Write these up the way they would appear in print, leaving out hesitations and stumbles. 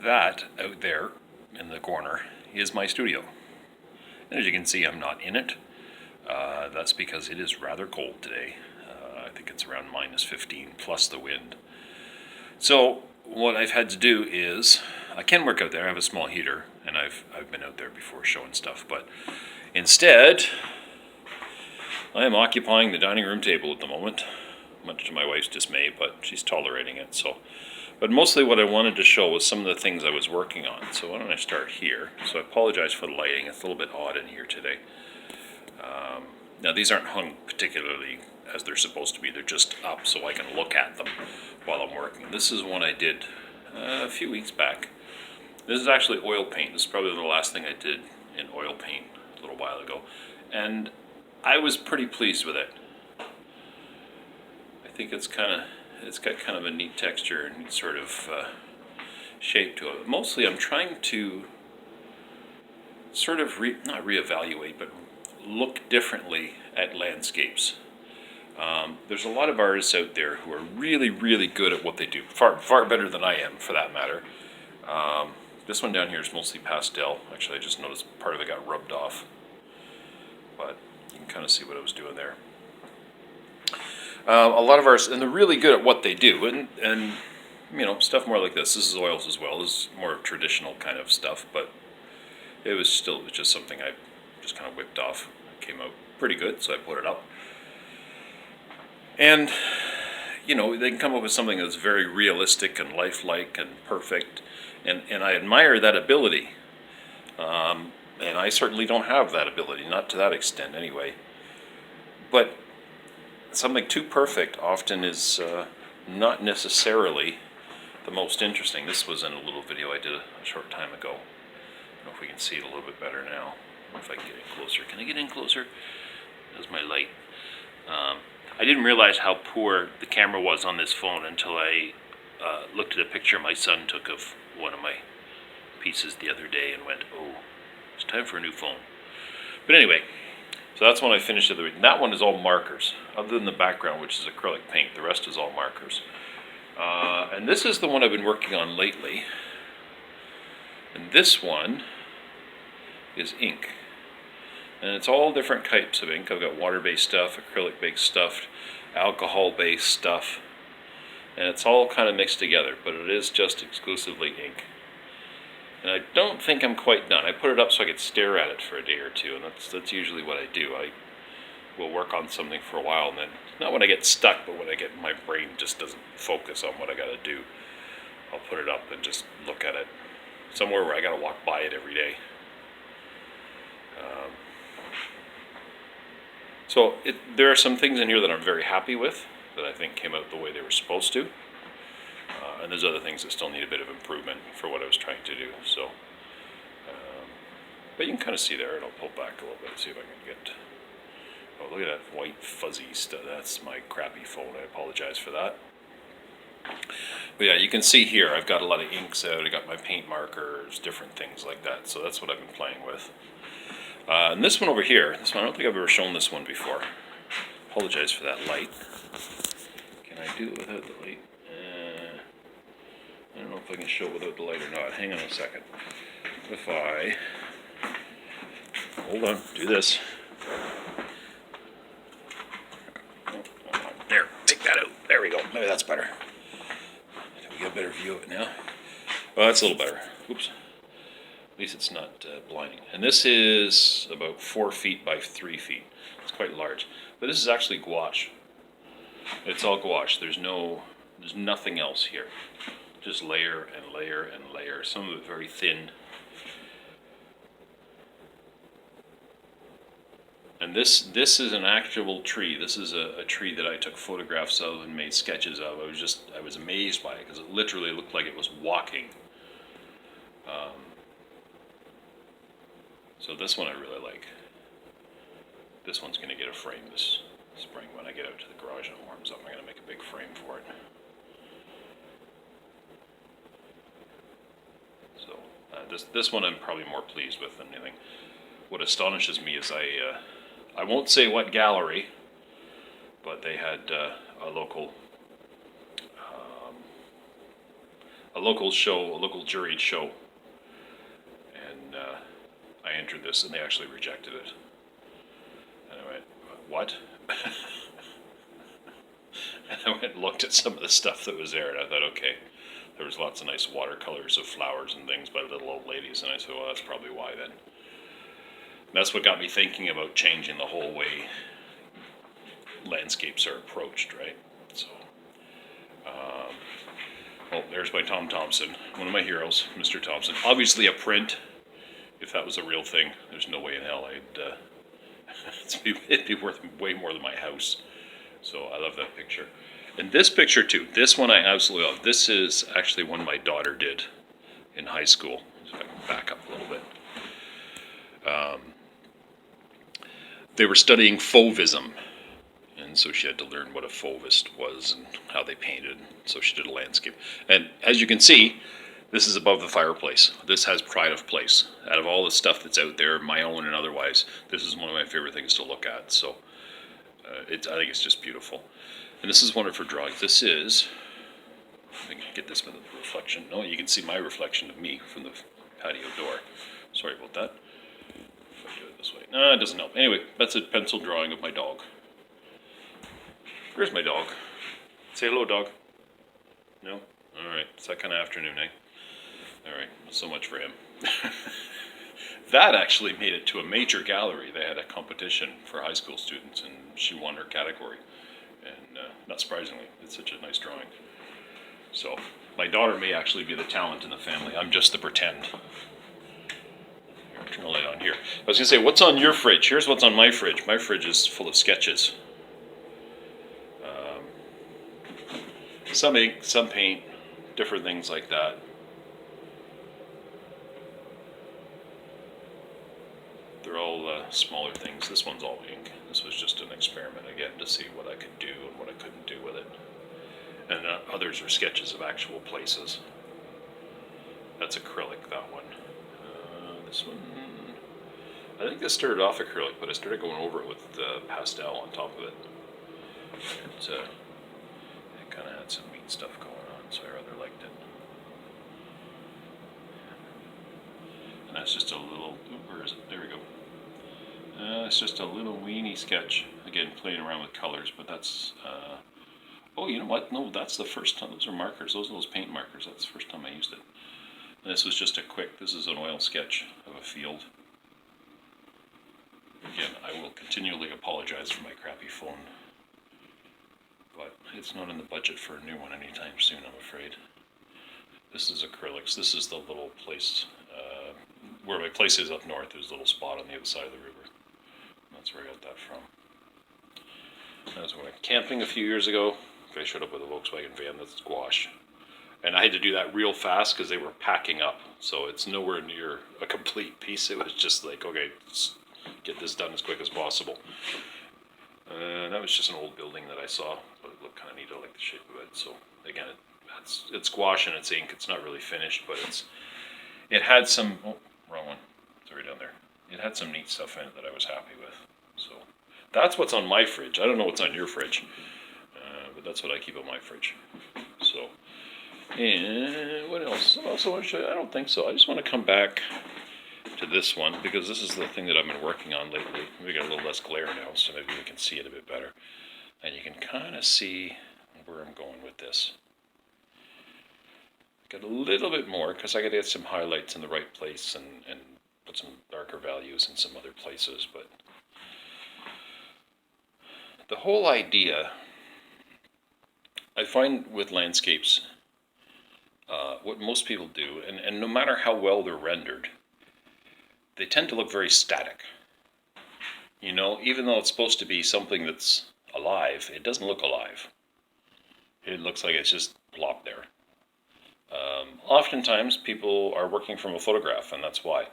That out there in the corner is my studio. And as you can see, I'm not in it. That's because it is rather cold today. I think it's around minus 15 plus the wind. So what I've had to do is, I can work out there. I have a small heater, and I've been out there before showing stuff. But instead, I am occupying the dining room table at the moment, much to my wife's dismay, but she's tolerating it. But mostly what I wanted to show was some of the things I was working on. So why don't I start here? So I apologize for the lighting. It's a little bit odd in here today. Now these aren't hung particularly as they're supposed to be. They're just up so I can look at them while I'm working. This is one I did a few weeks back. This is actually oil paint. This is probably the last thing I did in oil paint a little while ago. And I was pretty pleased with it. I think it's got kind of a neat texture and neat sort of shape to it. Mostly I'm trying to sort of not reevaluate, but look differently at landscapes. There's a lot of artists out there who are really, really good at what they do. Far better than I am, for that matter. This one down here is mostly pastel. Actually, I just noticed part of it got rubbed off. But you can kind of see what I was doing there. A lot of artists, and they're really good at what they do. And you know, stuff more like this. This is oils as well. This is more traditional kind of stuff. But it was just something I just kind of whipped off. It came out pretty good, so I put it up. And, you know, they can come up with something that's very realistic and lifelike and perfect. And I admire that ability. And I certainly don't have that ability, not to that extent anyway. But something too perfect often is not necessarily the most interesting. This was in a little video I did a short time ago. I don't know if we can see it a little bit better now. I don't know if I can get in closer. Can I get in closer? There's my light. I didn't realize how poor the camera was on this phone until I looked at a picture my son took of one of my pieces the other day and went, oh, it's time for a new phone. But anyway, so that's when I finished the other week. That one is all markers, other than the background, which is acrylic paint. The rest is all markers. And this is the one I've been working on lately. And this one is ink. And it's all different types of ink. I've got water-based stuff, acrylic-based stuff, alcohol-based stuff. And it's all kind of mixed together, but it is just exclusively ink. And I don't think I'm quite done. I put it up so I could stare at it for a day or two, and that's usually what I do. I will work on something for a while, and then, not when I get stuck, but when my brain just doesn't focus on what I gotta do, I'll put it up and just look at it. Somewhere where I gotta walk by it every day. So there are some things in here that I'm very happy with, that I think came out the way they were supposed to. And there's other things that still need a bit of improvement for what I was trying to do. So, but you can kind of see there, and I'll pull back a little bit, see if I can get, oh, look at that white fuzzy stuff. That's my crappy phone. I apologize for that. But yeah, you can see here, I've got a lot of inks out. I got my paint markers, different things like that. So that's what I've been playing with. And this one over here, I don't think I've ever shown this one before. Apologize for that light. Can I do it without the light? I don't know if I can show it without the light or not. Hang on a second. If I, hold on, do this. There, take that out. There we go. Maybe that's better. We get a better view of it now. Well, that's a little better. Oops. At least it's not blinding. And this is about 4 feet by 3 feet. It's quite large. But this is actually gouache. It's all gouache. There's nothing else here. Just layer and layer and layer. Some of it very thin. And this is an actual tree. This is a tree that I took photographs of and made sketches of. I was amazed by it because it literally looked like it was walking. So this one I really like. This one's going to get a frame this spring when I get out to the garage and it warms up. I'm going to make a big frame for it. So this one I'm probably more pleased with than anything. What astonishes me is I won't say what gallery, but they had a local a local show, a local juried show, and I entered this, and they actually rejected it. And I went, what? And I went and looked at some of the stuff that was there, and I thought, okay, there was lots of nice watercolors of flowers and things by little old ladies, and I said, well, that's probably why then. And that's what got me thinking about changing the whole way landscapes are approached, right? So, oh, there's my Tom Thompson, one of my heroes, Mr. Thompson. Obviously a print. If that was a real thing, there's no way in hell I'd, it'd be worth way more than my house. So I love that picture. And this picture too, this one I absolutely love. This is actually one my daughter did in high school. So if I can back up a little bit. They were studying fauvism. And so she had to learn what a fauvist was and how they painted. So she did a landscape. And as you can see, this is above the fireplace. This has pride of place. Out of all the stuff that's out there, my own and otherwise, this is one of my favorite things to look at. So I think it's just beautiful. And this is one of her drawings. This is, I can get this with the reflection. No, you can see my reflection of me from the patio door. Sorry about that. If I do it this way. No, it doesn't help. Anyway, that's a pencil drawing of my dog. Where's my dog? Say hello, dog. No? Alright, it's that kind of afternoon, eh? Alright, so much for him. That actually made it to a major gallery. They had a competition for high school students, and she won her category. And not surprisingly, it's such a nice drawing. So, my daughter may actually be the talent in the family. I'm just the pretend. Here, turn the light on here. I was going to say, what's on your fridge? Here's what's on my fridge. My fridge is full of sketches. Some ink, some paint, different things like that. They're all smaller things. This one's all ink. This was just an experiment again to see what I could do and what I couldn't do with it. And others are sketches of actual places. That's acrylic, that one. This one, I think this started off acrylic, but I started going over it with pastel on top of it. It kind of had some neat stuff going on, so I rather liked it. And that's just a little, where is it? There we go. It's just a little weeny sketch. Again, playing around with colors, but that's, oh, you know what? No, that's the first time. Those are markers. Those are those paint markers. That's the first time I used it. And this was just a quick, this is an oil sketch of a field. Again, I will continually apologize for my crappy phone, but it's not in the budget for a new one anytime soon, I'm afraid. This is acrylics. This is the little place, where my place is up north. There's a little spot on the other side of the river. That's where I got that from. I was going camping a few years ago. I showed up with a Volkswagen van that's squash. And I had to do that real fast because they were packing up. So it's nowhere near a complete piece. It was just like, okay, let's get this done as quick as possible. That was just an old building that I saw, but it looked kind of neat. I like the shape of it. So again, it's gouache and it's ink. It's not really finished, but it had some, oh, wrong one. It's already down there. It had some neat stuff in it that I was happy with. So that's what's on my fridge. I don't know what's on your fridge, but that's what I keep on my fridge. So, and what else? What else I want to show you? I don't think so. I just want to come back to this one because this is the thing that I've been working on lately. We got a little less glare now, so maybe we can see it a bit better. And you can kind of see where I'm going with this. Got a little bit more because I got to get some highlights in the right place and put some darker values in some other places. But the whole idea, I find with landscapes, what most people do, and no matter how well they're rendered, they tend to look very static. You know, even though it's supposed to be something that's alive, it doesn't look alive. It looks like it's just plopped there. Oftentimes people are working from a photograph, and that's why.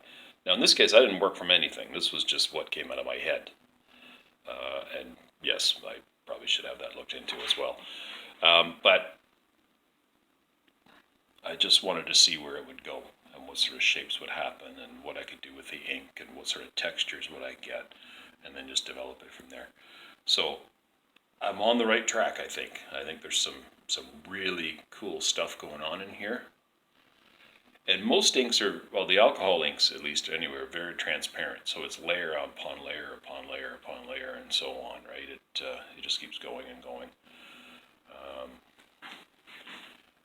Now in this case, I didn't work from anything. This was just what came out of my head. And yes, I probably should have that looked into as well. But I just wanted to see where it would go and what sort of shapes would happen and what I could do with the ink and what sort of textures would I get, and then just develop it from there. So I'm on the right track, I think. I think there's some really cool stuff going on in here. And most inks are, well, the alcohol inks, at least anyway, are very transparent. So it's layer upon layer upon layer upon layer and so on, right? It just keeps going and going.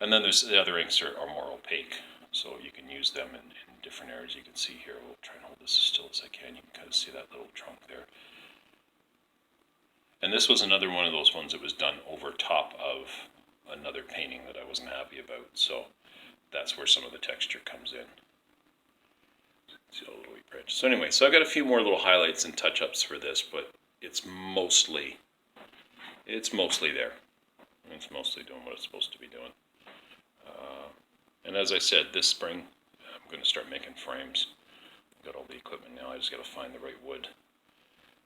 And then there's the other inks are more opaque, so you can use them in different areas. You can see here, we'll try and hold this as still as I can. You can kind of see that little trunk there. And this was another one of those ones that was done over top of another painting that I wasn't happy about. So that's where some of the texture comes in. See a little wee bridge. So anyway, so I've got a few more little highlights and touch-ups for this, but it's mostly there. It's mostly doing what it's supposed to be doing. And as I said, this spring I'm going to start making frames. I've got all the equipment now. I just got to find the right wood.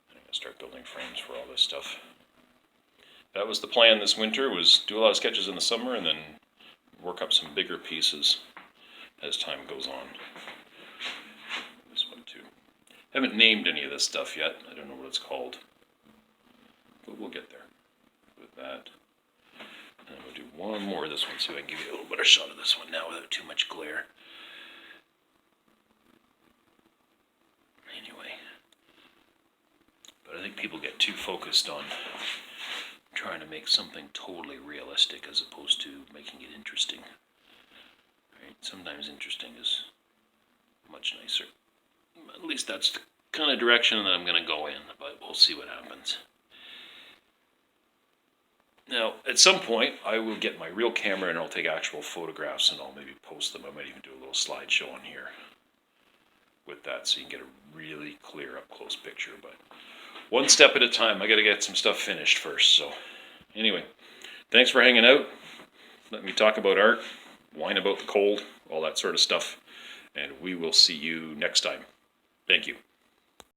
I'm going to start building frames for all this stuff. That was the plan this winter, was do a lot of sketches in the summer and then work up some bigger pieces as time goes on. This one too. Haven't named any of this stuff yet. I don't know what it's called. But we'll get there with that. And I'm going to do one more of this one so I can give you a little better shot of this one now without too much glare. Anyway. But I think people get too focused on trying to make something totally realistic as opposed to making it interesting. Right? Sometimes interesting is much nicer. At least that's the kind of direction that I'm going to go in, but we'll see what happens. Now, at some point, I will get my real camera and I'll take actual photographs and I'll maybe post them. I might even do a little slideshow on here with that so you can get a really clear up-close picture. But one step at a time. I got to get some stuff finished first. So anyway, thanks for hanging out. Let me talk about art, whine about the cold, all that sort of stuff. And we will see you next time. Thank you.